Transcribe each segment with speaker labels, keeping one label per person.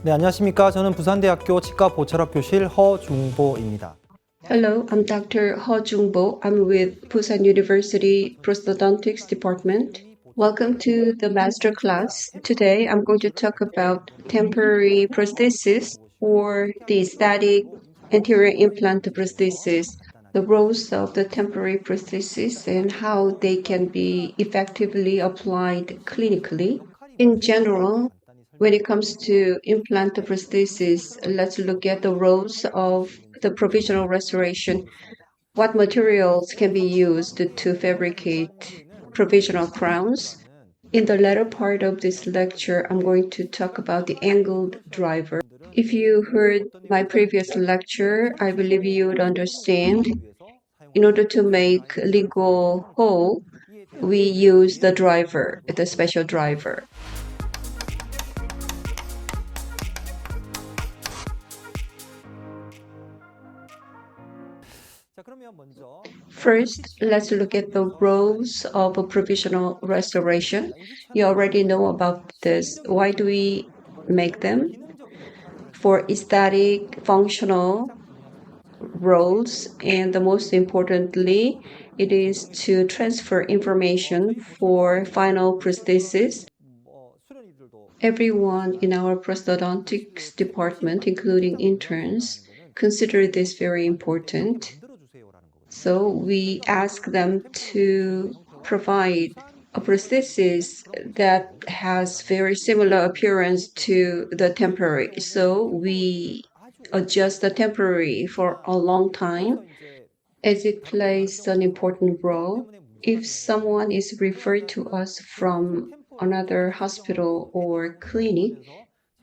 Speaker 1: 네, 안녕하십니까. 저는 부산대학교 치과보철학교실 허중보입니다.
Speaker 2: Hello, I'm Dr. Ho Jung-bo. I'm with Busan University Prosthodontics Department. Welcome to the master class. Today, I'm going to talk about temporary prosthesis or the aesthetic anterior implant prosthesis, the roles of the temporary prosthesis and how they can be effectively applied clinically. In general, when it comes to implant prosthesis, let's look at the roles of the provisional restoration. What materials can be used to fabricate provisional crowns? In the latter part of this lecture, I'm going to talk about the angled driver. If you heard my previous lecture, I believe you would understand. In order to make lingual hole, we use the driver, the special driver. First, let's look at the roles of a provisional restoration. You already know about this. Why do we make them? For aesthetic, functional roles, and the most importantly, it is to transfer information for final prosthesis. Everyone in our prosthodontics department, including interns, consider this very important. So we ask them to provide a prosthesis that has very similar appearance to the temporary. So we adjust the temporary for a long time as it plays an important role. If someone is referred to us from another hospital or clinic,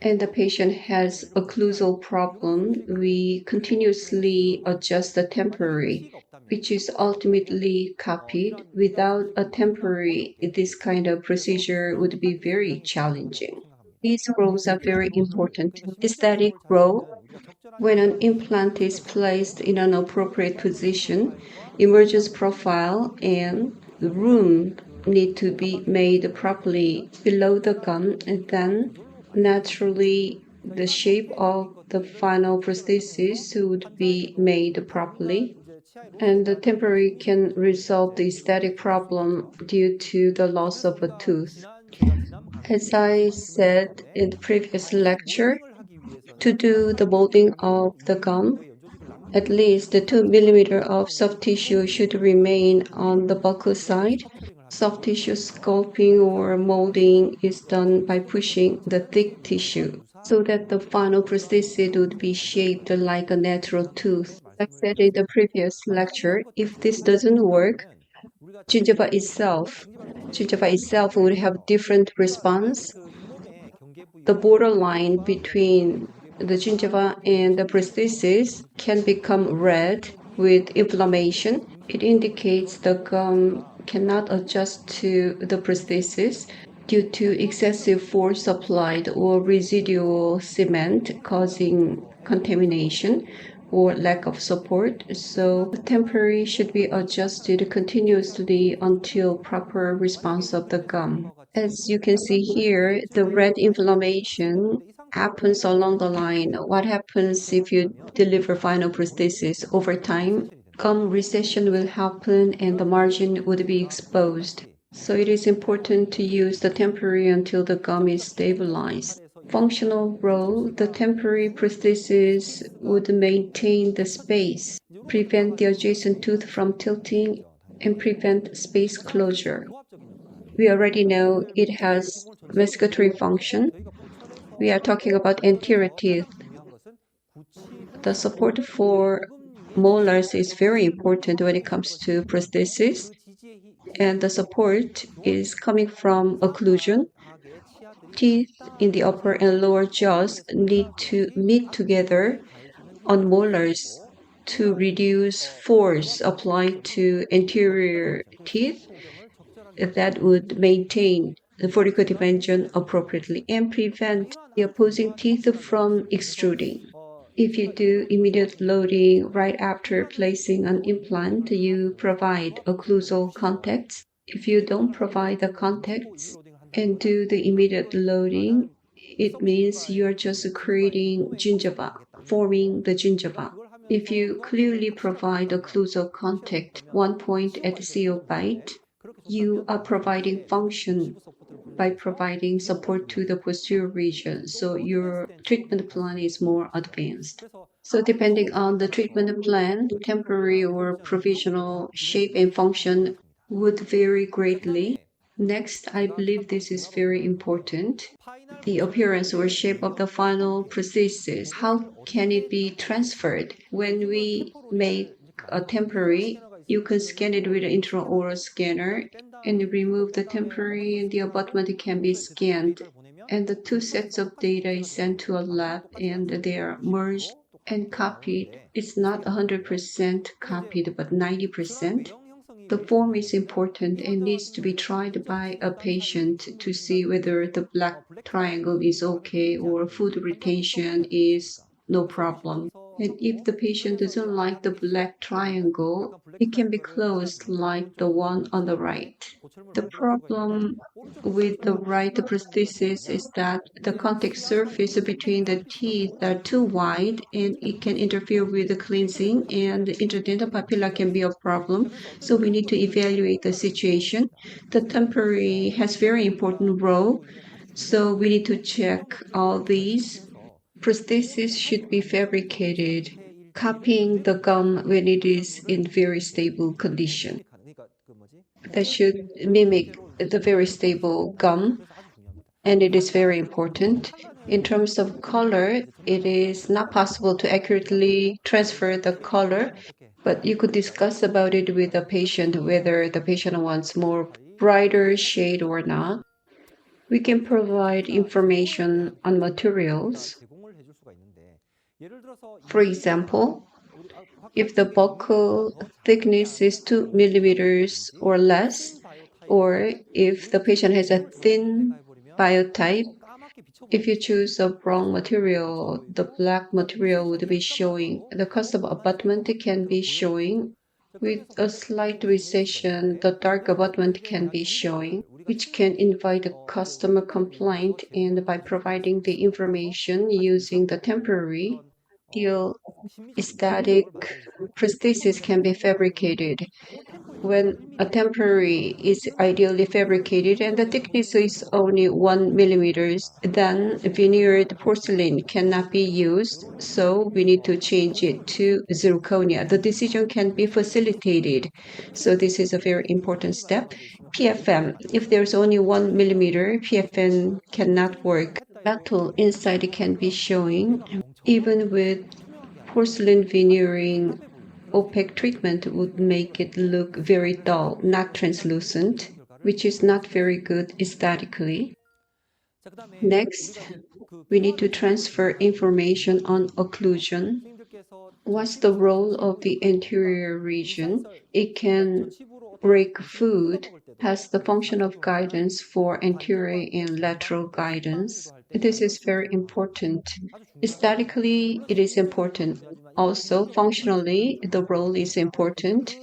Speaker 2: and the patient has occlusal problem, we continuously adjust the temporary, which is ultimately copied. Without a temporary, this kind of procedure would be very challenging. These rows are very important. Aesthetic row, when an implant is placed in an appropriate position, emergence profile and the room need to be made properly below the gum, and then naturally the shape of the final prosthesis would be made properly, and the temporary can resolve the aesthetic problem due to the loss of a tooth. As I said in the previous lecture, to do the molding of the gum, at least 2 millimeters of soft tissue should remain on the buccal side. Soft tissue sculpting or molding is done by pushing the thick tissue so that the final prosthesis would be shaped like a natural tooth. Like I said in the previous lecture, if this doesn't work, gingiva itself would have different response. The borderline between the gingiva and the prosthesis can become red with inflammation. It indicates the gum cannot adjust to the prosthesis due to excessive force applied or residual cement causing contamination or lack of support. So the temporary should be adjusted continuously until proper response of the gum. As you can see here, the red inflammation happens along the line. What happens if you deliver final prosthesis? Over time, gum recession will happen and the margin would be exposed. So it is important to use the temporary until the gum is stabilized. Functional role, the temporary prosthesis would maintain the space, prevent the adjacent tooth from tilting, and prevent space closure. We already know it has masticatory function. We are talking about anterior teeth. The support for molars is very important when it comes to prosthesis, and the support is coming from occlusion. Teeth in the upper and lower jaws need to meet together on molars to reduce force applied to anterior teeth that would maintain the vertical dimension appropriately and prevent the opposing teeth from extruding. If you do immediate loading right after placing an implant, you provide occlusal contacts. If you don't provide the contacts and do the immediate loading, it means you are just creating gingiva, forming the gingiva. If you clearly provide occlusal contact, 1 point at the CO bite, you are providing function by providing support to the posterior region, so your treatment plan is more advanced. So depending on the treatment plan, temporary or provisional shape and function would vary greatly. Next, I believe this is very important. The appearance or shape of the final prosthesis. How can it be transferred? When we make a temporary, you can scan it with an intraoral scanner and remove the temporary, and the abutment can be scanned. And the two sets of data is sent to a lab and they are merged and copied. It's not 100% copied, but 90%. The form is important and needs to be tried by a patient to see whether the black triangle is okay or food retention is no problem. And if the patient doesn't like the black triangle, it can be closed like the one on the right. The problem with the right prosthesis is that the contact surface between the teeth are too wide and it can interfere with the cleansing, and the interdental papilla can be a problem. So we need to evaluate the situation. The temporary has very important role, so we need to check all these. Prosthesis should be fabricated, copying the gum when it is in very stable condition. That should mimic the very stable gum, and it is very important. In terms of color, it is not possible to accurately transfer the color, but you could discuss about it with the patient whether the patient wants more brighter shade or not. We can provide information on materials. For example, if the buccal thickness is 2 millimeters or less, or if the patient has a thin biotype, if you choose a brown material, the black material would be showing. The cost of abutment can be showing. With a slight recession, the dark abutment can be showing, which can invite a customer complaint, and by providing the information using the temporary, the aesthetic prosthesis can be fabricated. When a temporary is ideally fabricated and the thickness is only 1 millimeters, then veneered porcelain cannot be used, so we need to change it to zirconia. The decision can be facilitated, so this is a very important step. PFM, if there's only 1 millimeter, PFM cannot work. Metal inside can be showing. Even with porcelain veneering, opaque treatment would make it look very dull, not translucent, which is not very good aesthetically. Next, we need to transfer information on occlusion. What's the role of the anterior region? It can break food, has the function of guidance for anterior and lateral guidance. This is very important. Aesthetically, it is important. Also, functionally, the role is important.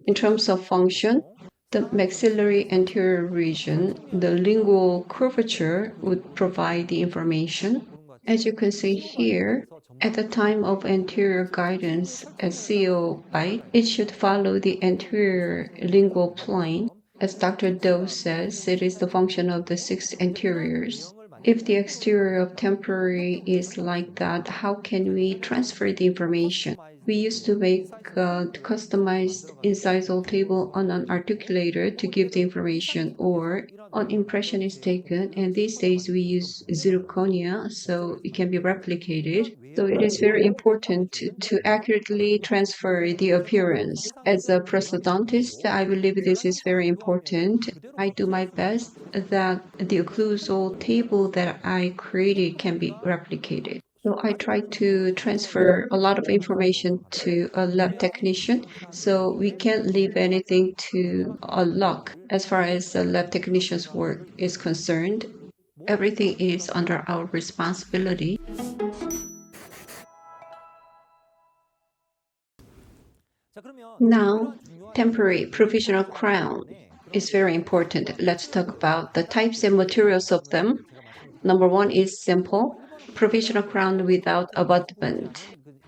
Speaker 2: In terms of function, the maxillary anterior region, the lingual curvature would provide the information. As you can see here, at the time of anterior guidance at CO bite, it should follow the anterior lingual plane. As Dr. Doe says, it is the function of the 6 anteriors. If the exterior of temporary is like that, how can we transfer the information? We used to make a customized incisal table on an articulator to give the information, or an impression is taken, and these days we use zirconia, so it can be replicated. So it is very important to accurately transfer the appearance. As a prosthodontist, I believe this is very important. I do my best that the occlusal table that I created can be replicated. So I try to transfer a lot of information to a lab technician, so we can't leave anything to a luck as far as the lab technician's work is concerned. Everything is under our responsibility. Now, temporary provisional crown is very important. Let's talk about the types and materials of them. Number one is simple, provisional crown without abutment.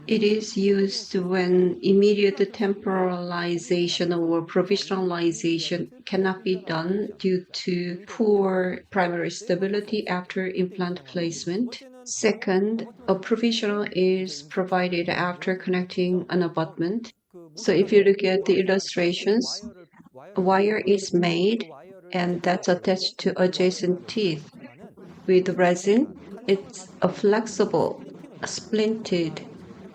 Speaker 2: It is used when immediate temporalization or provisionalization cannot be done due to poor primary stability after implant placement. Second, a provisional is provided after connecting an abutment. So if you look at the illustrations, a wire is made and that's attached to adjacent teeth with resin. It's a flexible, splinted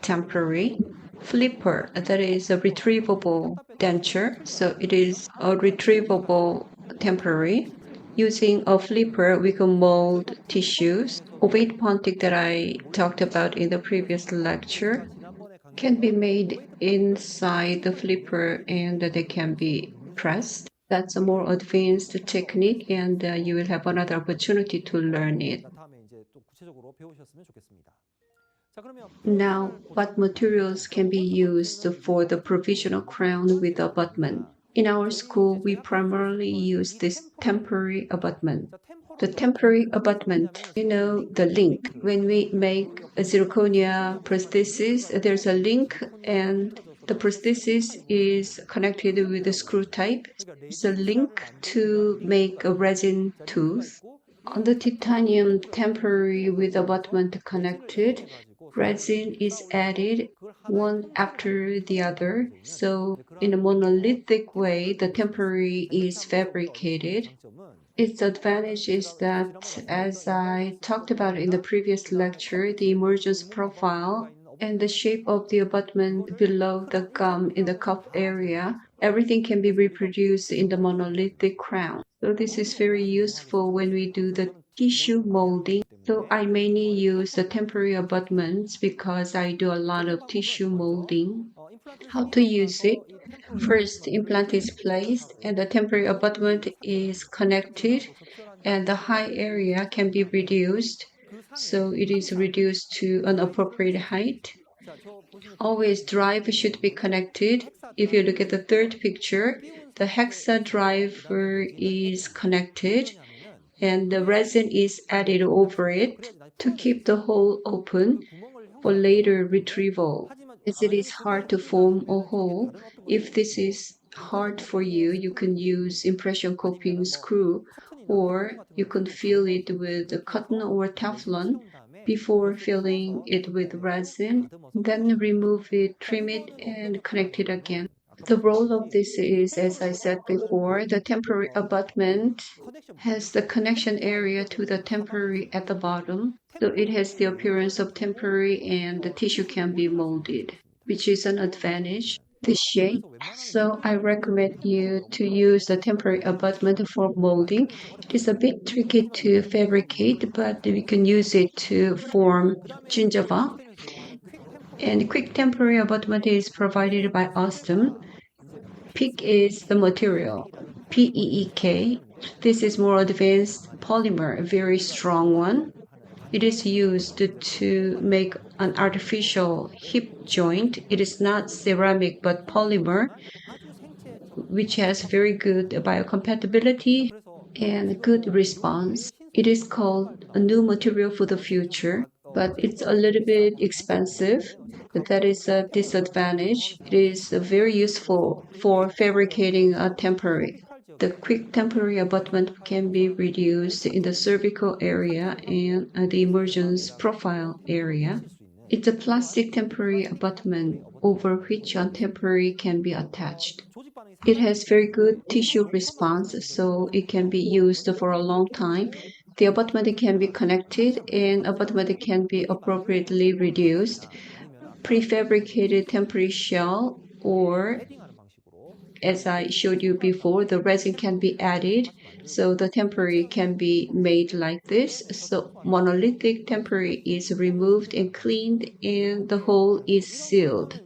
Speaker 2: temporary flipper that is a retrievable denture. So it is a retrievable temporary. Using a flipper, we can mold tissues. Ovate pontic that I talked about in the previous lecture can be made inside the flipper and they can be pressed. That's a more advanced technique and you will have another opportunity to learn it. Now, what materials can be used for the provisional crown with abutment? In our school, we primarily use this temporary abutment. The temporary abutment, the link. When we make a zirconia prosthesis, there's a link and the prosthesis is connected with a screw type. It's a link to make a resin tooth. On the titanium temporary with abutment connected, resin is added one after the other. So in a monolithic way, the temporary is fabricated. Its advantage is that, as I talked about in the previous lecture, the emergence profile and the shape of the abutment below the gum in the cup area, everything can be reproduced in the monolithic crown. So this is very useful when we do the tissue molding. So I mainly use the temporary abutments because I do a lot of tissue molding. How to use it? First, implant is placed and the temporary abutment is connected and the high area can be reduced. So it is reduced to an appropriate height. Always drive should be connected. If you look at the third picture, the hexa driver is connected and the resin is added over it to keep the hole open for later retrieval. As it is hard to form a hole, if this is hard for you, you can use impression coping screw or you can fill it with cotton or Teflon before filling it with resin, then remove it, trim it, and connect it again. The role of this is, as I said before, the temporary abutment has the connection area to the temporary at the bottom. So it has the appearance of temporary and the tissue can be molded, which is an advantage. The shape. So I recommend you to use the temporary abutment for molding. It is a bit tricky to fabricate, but we can use it to form gingiva. And quick temporary abutment is provided by OSSTEM. PEEK is the material, PEEK. This is more advanced polymer, a very strong one. It is used to make an artificial hip joint. It is not ceramic but polymer, which has very good biocompatibility and good response. It is called a new material for the future, but it's a little bit expensive. That is a disadvantage. It is very useful for fabricating a temporary. The quick temporary abutment can be reduced in the cervical area and the emergence profile area. It's a plastic temporary abutment over which a temporary can be attached. It has very good tissue response, so it can be used for a long time. The abutment can be connected and abutment can be appropriately reduced. Prefabricated temporary shell, or as I showed you before, the resin can be added, so the temporary can be made like this. So monolithic temporary is removed and cleaned and the hole is sealed.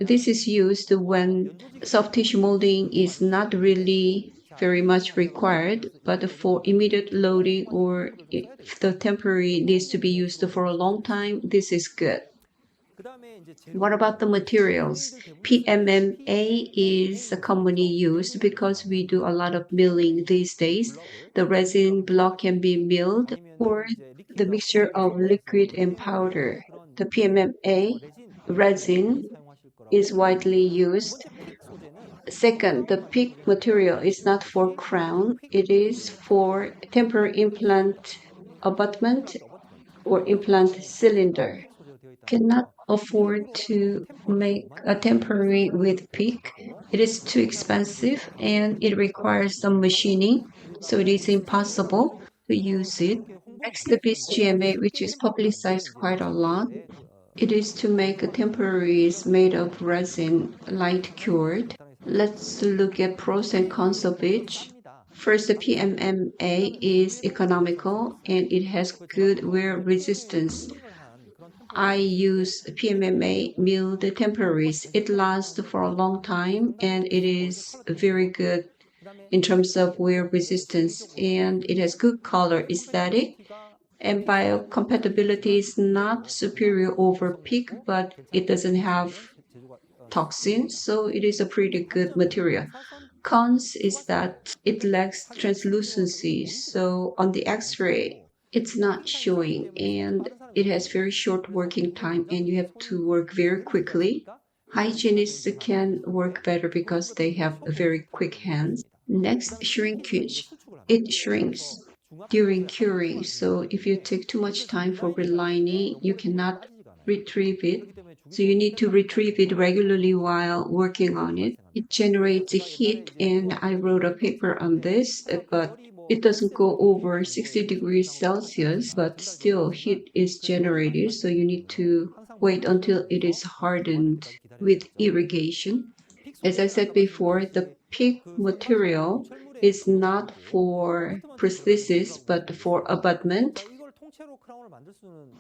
Speaker 2: This is used when soft tissue molding is not really very much required, but for immediate loading or if the temporary needs to be used for a long time, this is good. What about the materials? PMMA is commonly used because we do a lot of milling these days. The resin block can be milled or the mixture of liquid and powder. The PMMA resin is widely used. Second, the PEEK material is not for crown. It is for temporary implant abutment or implant cylinder. Cannot afford to make a temporary with PEEK. It is too expensive and it requires some machining, so it is impossible to use it. Next, the BIS-GMA, which is publicized quite a lot. It is to make temporaries made of resin, light cured. Let's look at pros and cons of each. First, the PMMA is economical and it has good wear resistance. I use PMMA milled temporaries. It lasts for a long time and it is very good in terms of wear resistance, and it has good color aesthetic. And biocompatibility is not superior over PEEK, but it doesn't have toxins, so it is a pretty good material. Cons is that it lacks translucency, so on the X-ray, it's not showing, and it has very short working time, and you have to work very quickly. Hygienists can work better because they have very quick hands. Next, shrinkage. It shrinks during curing. So if you take too much time for relining, you cannot retrieve it. So you need to retrieve it regularly while working on it. It generates heat, and I wrote a paper on this, but it doesn't go over 60 degrees Celsius, but still heat is generated. So you need to wait until it is hardened with irrigation. As I said before, the PEEK material is not for prosthesis, but for abutment.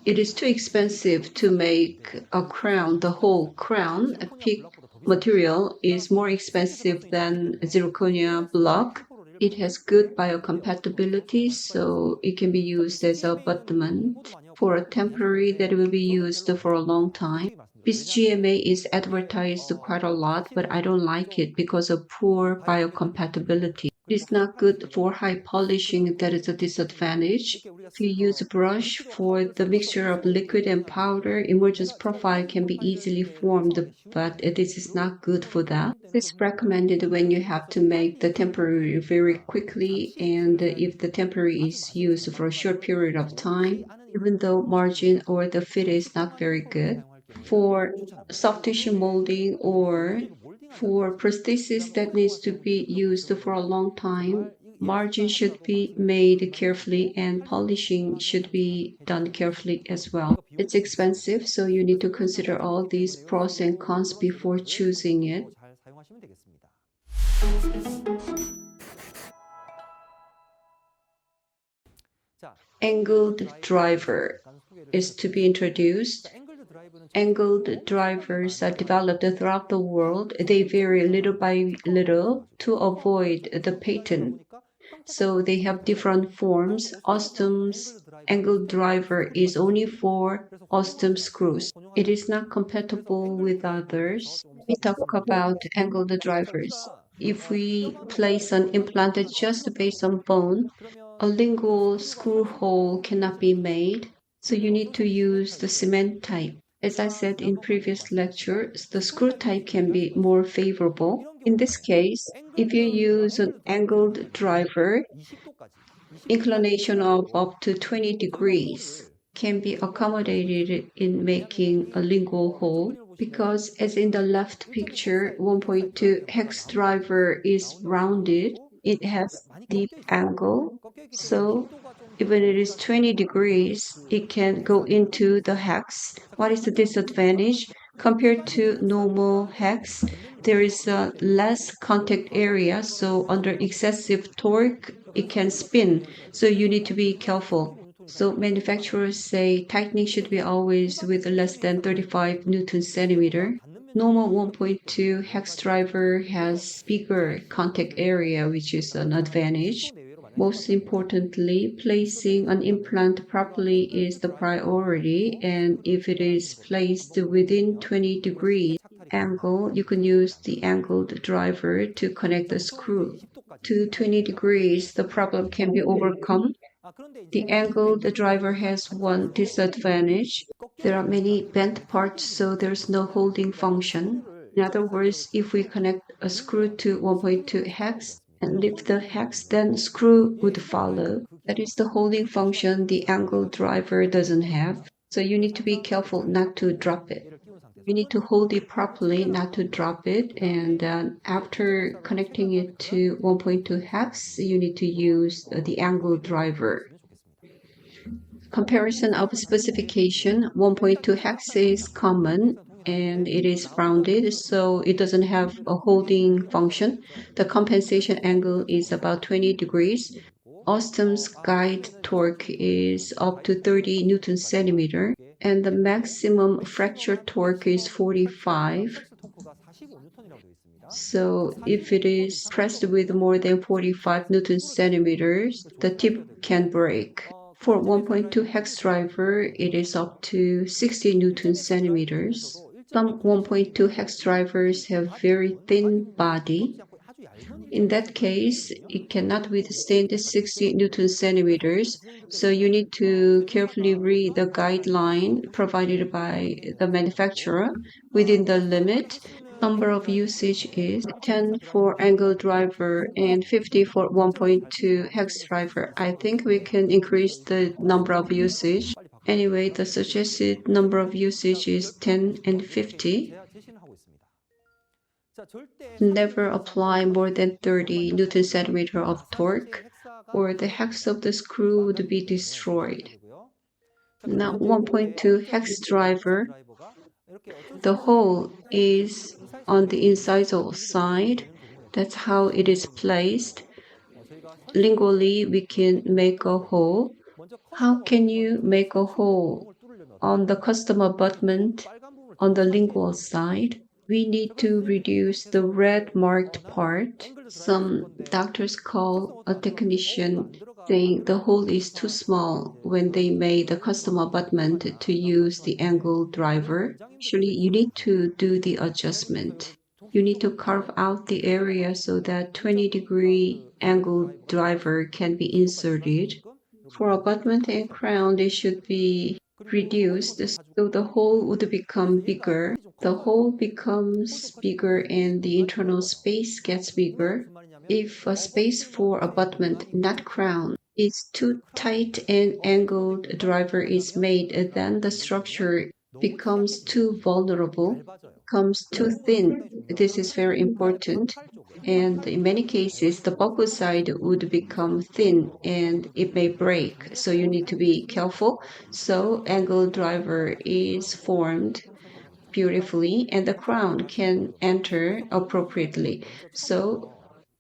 Speaker 2: It is too expensive to make a crown, the whole crown. A PEEK material is more expensive than zirconia block. It has good biocompatibility, so it can be used as a abutment for a temporary that will be used for a long time. BIS-GMA is advertised quite a lot, but I don't like it because of poor biocompatibility. It is not good for high polishing. That is a disadvantage. If you use a brush for the mixture of liquid and powder, emergence profile can be easily formed, but this is not good for that. This is recommended when you have to make the temporary very quickly, and if the temporary is used for a short period of time, even though margin or the fit is not very good. For soft tissue molding or for prosthesis that needs to be used for a long time, margin should be made carefully and polishing should be done carefully as well. It's expensive, so you need to consider all these pros and cons before choosing it. Angled driver is to be introduced. Angled drivers are developed throughout the world. They vary little by little to avoid the patent. So they have different forms. OSSTEM's angled driver is only for OSSTEM screws. It is not compatible with others. We talk about angled drivers. If we place an implant just based on bone, a lingual screw hole cannot be made. So you need to use the cement type. As I said in previous lectures, the screw type can be more favorable. In this case, if you use an angled driver, inclination of up to 20 degrees can be accommodated in making a lingual hole, because as in the left picture, 1.2 hex driver is rounded. It has deep angle, so even it is 20 degrees, it can go into the hex. What is the disadvantage? Compared to normal hex, there is a less contact area, so under excessive torque, it can spin. So you need to be careful. So manufacturers say tightening should be always with less than 35 Newton centimeter. Normal 1.2 hex driver has bigger contact area, which is an advantage. Most importantly, placing an implant properly is the priority, and if it is placed within 20 degrees angle, you can use the angled driver to connect the screw. To 20 degrees, the problem can be overcome. The angled driver has one disadvantage. There are many bent parts, so there's no holding function. In other words, if we connect a screw to 1.2 hex and lift the hex, then screw would follow. That is the holding function the angled driver doesn't have. So you need to be careful not to drop it. You need to hold it properly, not to drop it. And after connecting it to 1.2 hex, you need to use the angled driver. Comparison of specification, 1.2 hex is common and it is rounded, so it doesn't have a holding function. The compensation angle is about 20 degrees. OSSTEM's guide torque is up to 30 Newton centimeter, and the maximum fracture torque is 45. So if it is pressed with more than 45 Newton centimeters, the tip can break. For 1.2 hex driver, it is up to 60 Newton centimeters. Some 1.2 hex drivers have very thin body. In that case, it cannot withstand 60 Newton centimeters, so you need to carefully read the guideline provided by the manufacturer. Within the limit, number of usage is 10 for angle driver and 50 for 1.2 hex driver. I think we can increase the number of usage. Anyway, the suggested number of usage is 10 and 50. Never apply more than 30 Newton centimeter of torque, or the hex of the screw would be destroyed. Now, 1.2 hex driver, the hole is on the incisal side. That's how it is placed. Lingually, we can make a hole. How can you make a hole? On the custom abutment on the lingual side, we need to reduce the red marked part. Some doctors call a technician saying the hole is too small when they made the custom abutment to use the angle driver. Actually, you need to do the adjustment. You need to carve out the area so that 20-degree angle driver can be inserted. For abutment and crown, they should be reduced, so the hole would become bigger. The hole becomes bigger and the internal space gets bigger. If a space for abutment, not crown, is too tight and angled driver is made, then the structure becomes too vulnerable, becomes too thin. This is very important. And in many cases, the buckle side would become thin and it may break. So you need to be careful. So angle driver is formed beautifully and the crown can enter appropriately. So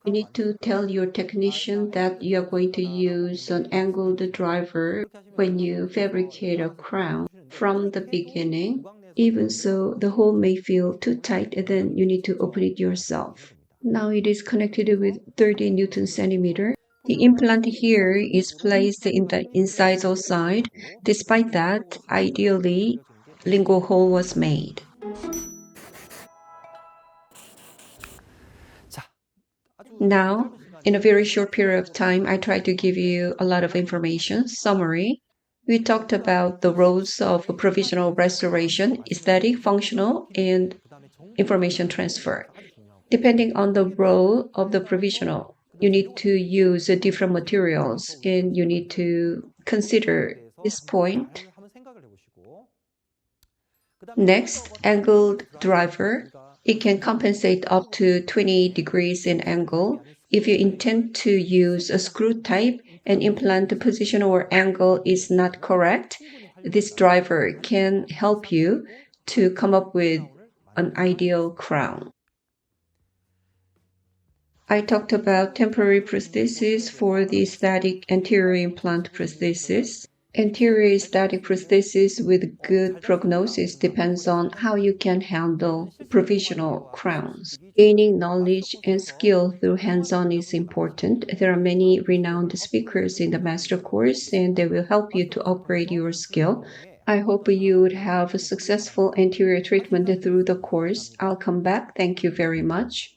Speaker 2: you need to tell your technician that you are going to use an angled driver when you fabricate a crown from the beginning. Even so, the hole may feel too tight, and then you need to open it yourself. Now it is connected with 30 Newton centimeter. The implant here is placed in the incisal side. Despite that, ideally, lingual hole was made. Now, in a very short period of time, I tried to give you a lot of information. Summary. We talked about the roles of provisional restoration, aesthetic, functional, and information transfer. Depending on the role of the provisional, you need to use different materials and you need to consider this point. Next, angled driver. It can compensate up to 20 degrees in angle. If you intend to use a screw type and implant position or angle is not correct, this driver can help you to come up with an ideal crown. I talked about temporary prosthesis for the aesthetic anterior implant prosthesis. Anterior aesthetic prosthesis with good prognosis depends on how you can handle provisional crowns. Gaining knowledge and skill through hands-on is important. There are many renowned speakers in the master course, and they will help you to upgrade your skill. I hope you would have a successful anterior treatment through the course. I'll come back. Thank you very much.